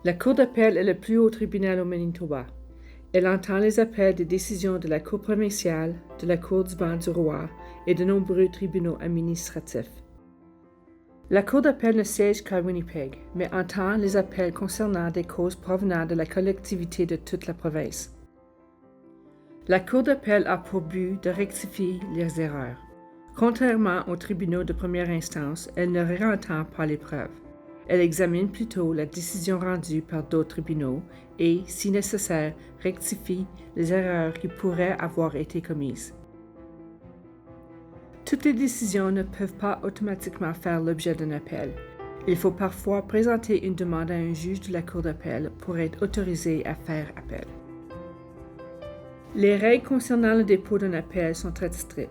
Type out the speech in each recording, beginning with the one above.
La Cour d'appel est le plus haut tribunal au Manitoba. Elle entend les appels des décisions de la Cour provinciale, de la Cour du banc du roi et de nombreux tribunaux administratifs. La Cour d'appel ne siège qu'à Winnipeg, mais entend les appels concernant des causes provenant de la collectivité de toute la province. La Cour d'appel a pour but de rectifier les erreurs. Contrairement aux tribunaux de première instance, elle ne réentend pas les preuves. Elle examine plutôt la décision rendue par d'autres tribunaux et, si nécessaire, rectifie les erreurs qui pourraient avoir été commises. Toutes les décisions ne peuvent pas automatiquement faire l'objet d'un appel. Il faut parfois présenter une demande à un juge de la Cour d'appel pour être autorisé à faire appel. Les règles concernant le dépôt d'un appel sont très strictes.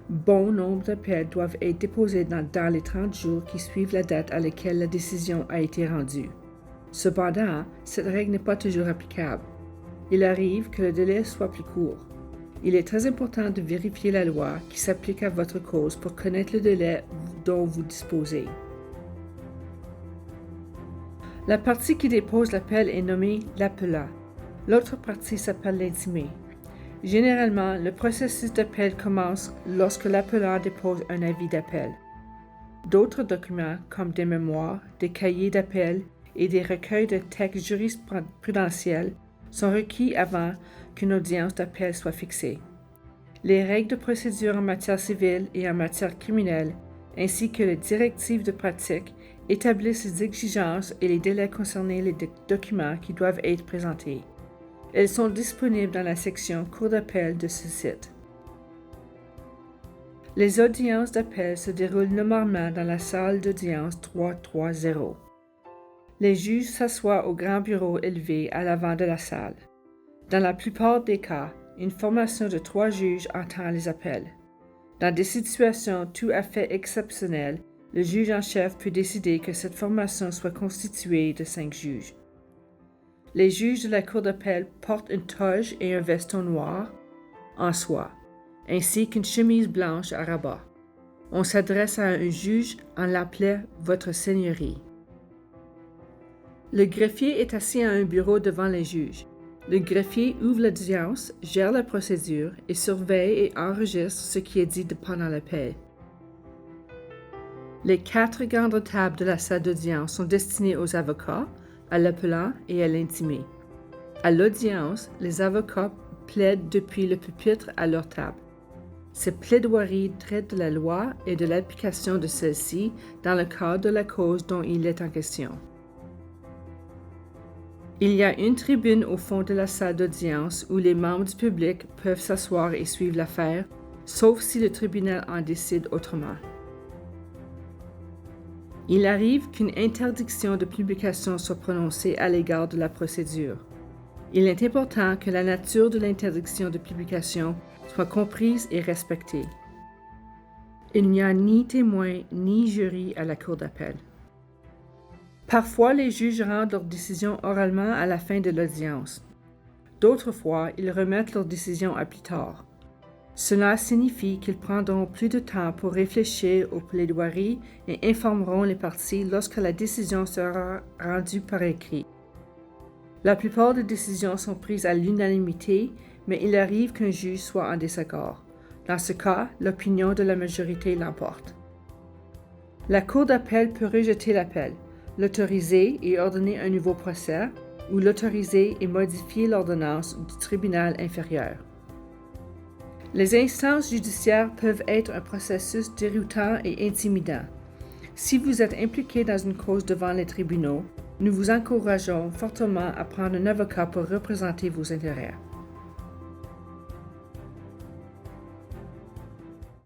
Bon nombre d'appels doivent être déposés dans les 30 jours qui suivent la date à laquelle la décision a été rendue. Cependant, cette règle n'est pas toujours applicable. Il arrive que le délai soit plus court. Il est très important de vérifier la loi qui s'applique à votre cause pour connaître le délai dont vous disposez. La partie qui dépose l'appel est nommée l'appelant. L'autre partie s'appelle l'intimé. Généralement, le processus d'appel commence lorsque l'appelant dépose un avis d'appel. D'autres documents, comme des mémoires, des cahiers d'appel et des recueils de textes jurisprudentiels, sont requis avant qu'une audience d'appel soit fixée. Les règles de procédure en matière civile et en matière criminelle, ainsi que les directives de pratique, établissent les exigences et les délais concernant les documents qui doivent être présentés. Elles sont disponibles dans la section Cour d'appel de ce site. Les audiences d'appel se déroulent normalement dans la salle d'audience 330. Les juges s'assoient au grand bureau élevé à l'avant de la salle. Dans la plupart des cas, une formation de 3 juges entend les appels. Dans des situations tout à fait exceptionnelles, le juge en chef peut décider que cette formation soit constituée de 5 juges. Les juges de la Cour d'appel portent une toge et un veston noir en soie, ainsi qu'une chemise blanche à rabat. On s'adresse à un juge en l'appelant « Votre Seigneurie ». Le greffier est assis à un bureau devant les juges. Le greffier ouvre l'audience, gère la procédure et surveille et enregistre ce qui est dit pendant l'appel. Les 4 grandes tables de la salle d'audience sont destinées aux avocats, à l'appelant et à l'intimé. À l'audience, les avocats plaident depuis le pupitre à leur table. Ces plaidoiries traitent de la loi et de l'application de celle-ci dans le cadre de la cause dont il est en question. Il y a une tribune au fond de la salle d'audience où les membres du public peuvent s'asseoir et suivre l'affaire, sauf si le tribunal en décide autrement. Il arrive qu'une interdiction de publication soit prononcée à l'égard de la procédure. Il est important que la nature de l'interdiction de publication soit comprise et respectée. Il n'y a ni témoin ni jury à la Cour d'appel. Parfois, les juges rendent leur décision oralement à la fin de l'audience. D'autres fois, ils remettent leur décision à plus tard. Cela signifie qu'ils prendront plus de temps pour réfléchir aux plaidoiries et informeront les parties lorsque la décision sera rendue par écrit. La plupart des décisions sont prises à l'unanimité, mais il arrive qu'un juge soit en désaccord. Dans ce cas, l'opinion de la majorité l'emporte. La Cour d'appel peut rejeter l'appel, l'autoriser et ordonner un nouveau procès, ou l'autoriser et modifier l'ordonnance du tribunal inférieur. Les instances judiciaires peuvent être un processus déroutant et intimidant. Si vous êtes impliqué dans une cause devant les tribunaux, nous vous encourageons fortement à prendre un avocat pour représenter vos intérêts.